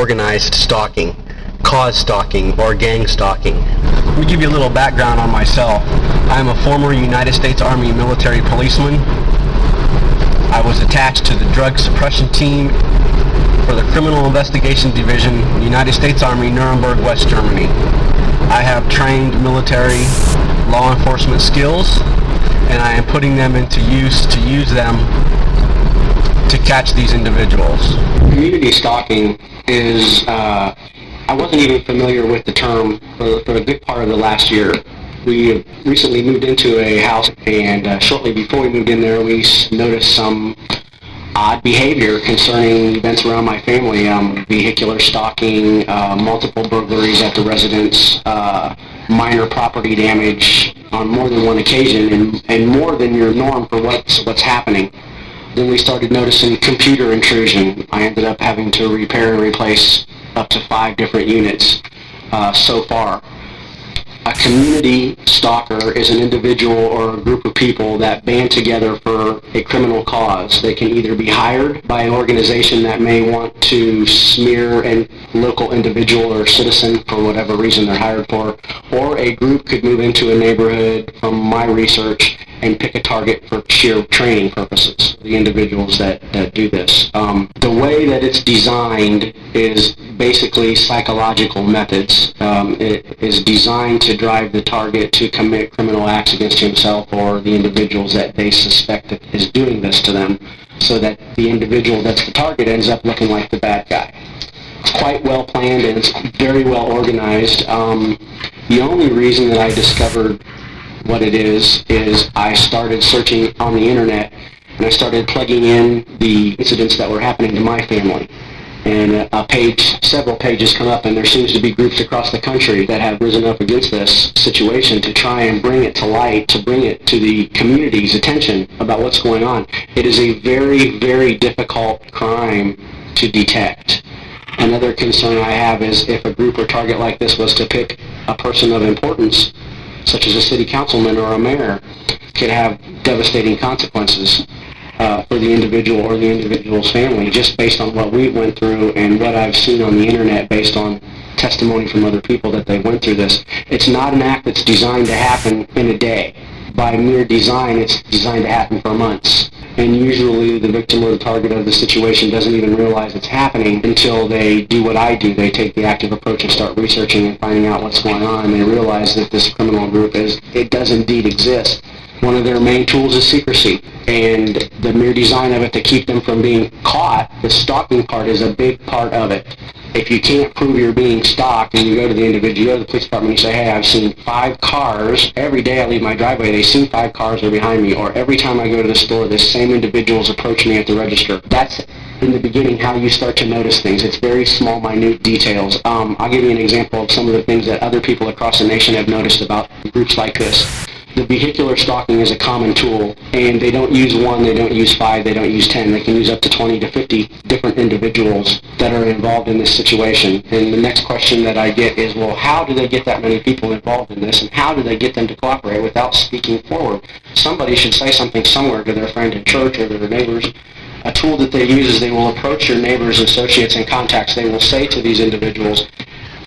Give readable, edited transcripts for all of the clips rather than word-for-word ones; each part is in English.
organized stalking, cause stalking, or gang stalking. Let me give you a little background on myself. I am a former United States Army military policeman. I was attached to the drug suppression team for the Criminal Investigation Division, United States Army, Nuremberg, West Germany. I have trained military law enforcement skills, and I am putting them into use to use them to catch these individuals. Community stalking is, I wasn't even familiar with the term for a good part of the last year. We recently moved into a house, and shortly before we moved in there, we noticed some odd behavior concerning events around my family. Vehicular stalking, multiple burglaries at the residence, minor property damage on more than one occasion, and more than your norm for what's happening. Then we started noticing computer intrusion. I ended up having to repair and replace up to 5 different units so far. A community stalker is an individual or a group of people that band together for a criminal cause. They can either be hired by an organization that may want to smear a local individual or citizen for whatever reason they're hired for, or a group could move into a neighborhood, from my research, and pick a target for sheer training purposes, the individuals that do this. The way that it's designed is basically psychological methods. It is designed to drive the target to commit criminal acts against himself or the individuals that they suspect is doing this to them, so that the individual that's the target ends up looking like the bad guy. It's quite well planned and it's very well organized. The only reason that I discovered what it is I started searching on the internet, and I started plugging in the incidents that were happening to my family. And several pages come up, and there seems to be groups across the country that have risen up against this situation to try and bring it to light, to bring it to the community's attention about what's going on. It is a very, very difficult crime to detect. Another concern I have is if a group or target like this was to pick a person of importance, such as a city councilman or a mayor, could have devastating consequences for the individual or the individual's family, just based on what we went through and what I've seen on the internet based on testimony from other people that they went through this. It's not an act that's designed to happen in a day. By mere design, it's designed to happen for months. And usually the victim or the target of the situation doesn't even realize it's happening until they do what I do. They take the active approach and start researching and finding out what's going on, and they realize that this criminal group does indeed exist. One of their main tools is secrecy, and the mere design of it to keep them from being caught, the stalking part is a big part of it. If you can't prove you're being stalked and you go to the individual, you go to the police department and you say, hey, I've seen 5 cars, every day I leave my driveway, they've seen 5 cars are behind me, or every time I go to the store, this same individual's approach me at the register. That's, in the beginning, how you start to notice things. It's very small, minute details. I'll give you an example of some of the things that other people across the nation have noticed about groups like this. The vehicular stalking is a common tool, and they don't use 1, they don't use 5, they don't use 10. They can use up to 20 to 50 different individuals that are involved in this situation. And the next question that I get is, well, how do they get that many people involved in this, and how do they get them to cooperate without speaking forward? Somebody should say something somewhere to their friend in church or to their neighbors. A tool that they use is they will approach your neighbors, associates, and contacts. They will say to these individuals,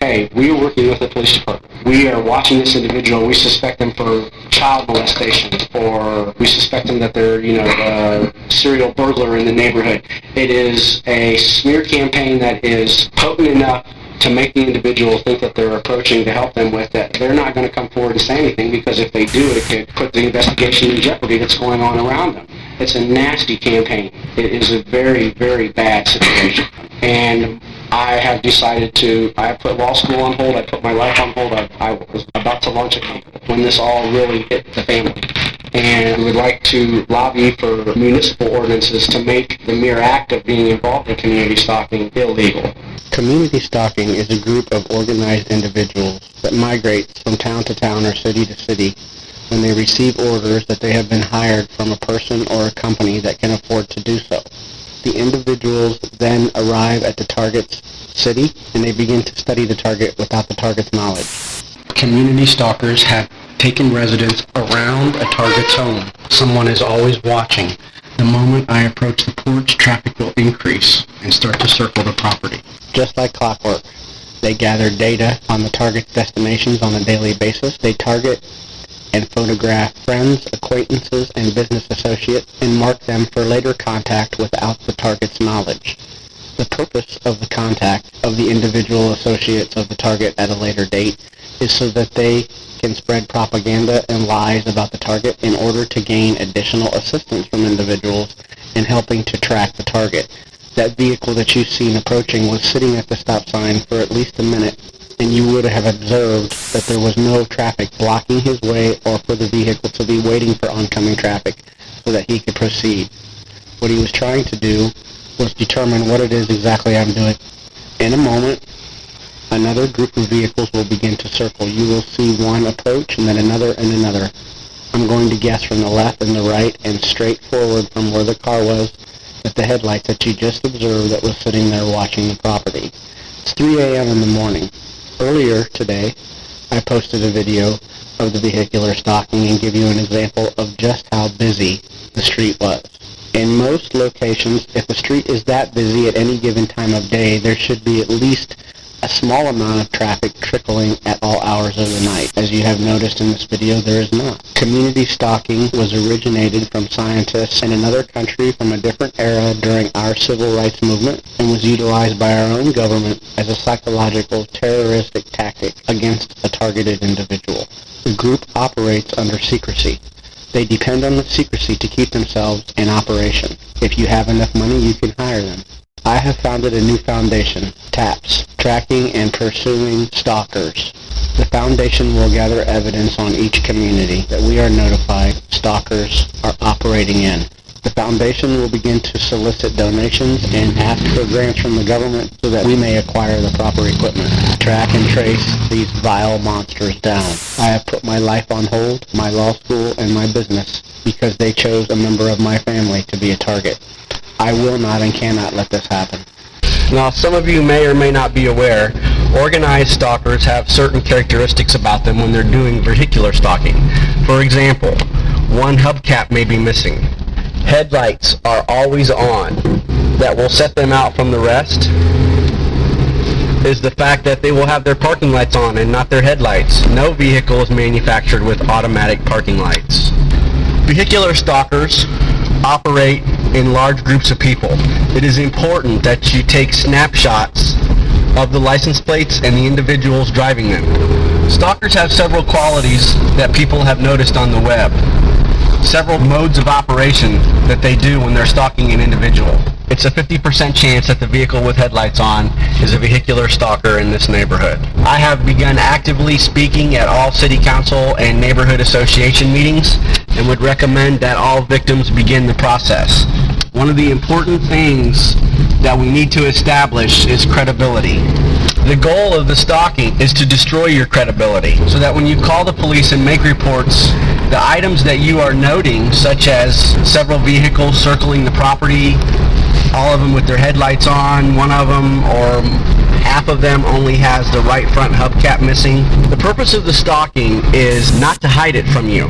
hey, we are working with the police department. We are watching this individual. We suspect them for child molestation, or we suspect them that they're, a serial burglar in the neighborhood. It is a smear campaign that is potent enough to make the individual think that they're approaching to help them with that. They're not going to come forward and say anything, because if they do, it could put the investigation in jeopardy that's going on around them. It's a nasty campaign. It is a very, very bad situation. And I have decided I put law school on hold, I put my life on hold. I was about to launch a company when this all really hit the family. And would like to lobby for municipal ordinances to make the mere act of being involved in community stalking illegal. Community stalking is a group of organized individuals that migrates from town to town or city to city when they receive orders that they have been hired from a person or a company that can afford to do so. The individuals then arrive at the target's city, and they begin to study the target without the target's knowledge. Community stalkers have taken residence around a target's home. Someone is always watching. The moment I approach the porch, traffic will increase and start to circle the property. Just like clockwork, they gather data on the target's destinations on a daily basis. They target and photograph friends, acquaintances, and business associates and mark them for later contact without the target's knowledge. The purpose of the contact of the individual associates of the target at a later date is so that they can spread propaganda and lies about the target in order to gain additional assistance from individuals in helping to track the target. That vehicle that you've seen approaching was sitting at the stop sign for at least a minute, and you would have observed that there was no traffic blocking his way or for the vehicle to be waiting for oncoming traffic so that he could proceed. What he was trying to do was determine what it is exactly I'm doing. In a moment, another group of vehicles will begin to circle. You will see one approach and then another and another. I'm going to guess from the left and the right and straight forward from where the car was at the headlights that you just observed that was sitting there watching the property. It's 3 a.m. in the morning. Earlier today, I posted a video of the vehicular stalking and give you an example of just how busy the street was. In most locations, if the street is that busy at any given time of day, there should be at least a small amount of traffic trickling at all hours of the night. As you have noticed in this video, there is not. Community stalking was originated from scientists in another country from a different era during our civil rights movement and was utilized by our own government as a psychological terroristic tactic against a targeted individual. The group operates under secrecy. They depend on the secrecy to keep themselves in operation. If you have enough money, you can hire them. I have founded a new foundation, TAPS, Tracking and Pursuing Stalkers. The foundation will gather evidence on each community that we are notified stalkers are operating in. The foundation will begin to solicit donations and ask for grants from the government so that we may acquire the proper equipment to track and trace these vile monsters down. I have put my life on hold, my law school, and my business because they chose a member of my family to be a target. I will not and cannot let this happen. Now, some of you may or may not be aware, organized stalkers have certain characteristics about them when they're doing vehicular stalking. For example, one hubcap may be missing. Headlights are always on. That will set them out from the rest is the fact that they will have their parking lights on and not their headlights. No vehicle is manufactured with automatic parking lights. Vehicular stalkers operate in large groups of people. It is important that you take snapshots of the license plates and the individuals driving them. Stalkers have several qualities that people have noticed on the web. Several modes of operation that they do when they're stalking an individual. It's a 50% chance that the vehicle with headlights on is a vehicular stalker in this neighborhood. I have begun actively speaking at all city council and neighborhood association meetings and would recommend that all victims begin the process. One of the important things that we need to establish is credibility. The goal of the stalking is to destroy your credibility so that when you call the police and make reports, the items that you are noting, such as several vehicles circling the property, all of them with their headlights on, one of them or half of them only has the right front hubcap missing. The purpose of the stalking is not to hide it from you.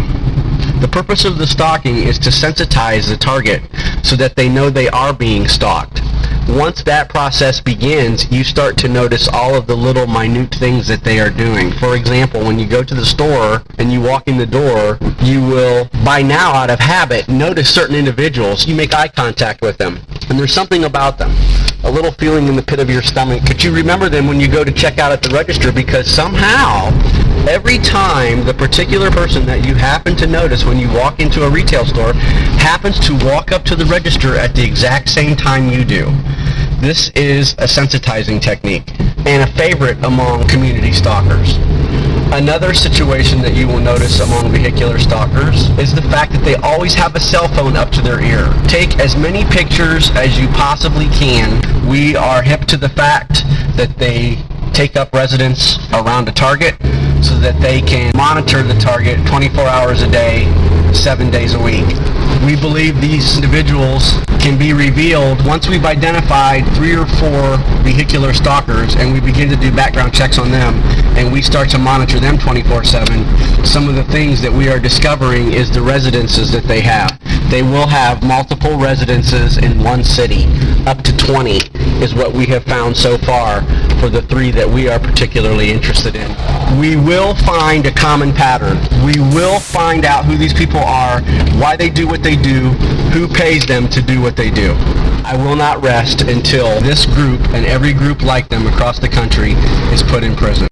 The purpose of the stalking is to sensitize the target so that they know they are being stalked. Once that process begins, you start to notice all of the little minute things that they are doing. For example, when you go to the store and you walk in the door, you will, by now out of habit, notice certain individuals. You make eye contact with them, and there's something about them, a little feeling in the pit of your stomach. Could you remember them when you go to check out at the register? Because somehow, every time the particular person that you happen to notice when you walk into a retail store happens to walk up to the register at the exact same time you do. This is a sensitizing technique and a favorite among community stalkers. Another situation that you will notice among vehicular stalkers is the fact that they always have a cell phone up to their ear. Take as many pictures as you possibly can. We are hip to the fact that they take up residence around a target so that they can monitor the target 24 hours a day, 7 days a week. We believe these individuals can be revealed once we've identified 3 or 4 vehicular stalkers and we begin to do background checks on them and we start to monitor them 24/7. Some of the things that we are discovering is the residences that they have. They will have multiple residences in one city. Up to 20 is what we have found so far for the 3 that we are particularly interested in. We will find a common pattern. We will find out who these people are, why they do what they do, who pays them to do what they do. I will not rest until this group and every group like them across the country is put in prison.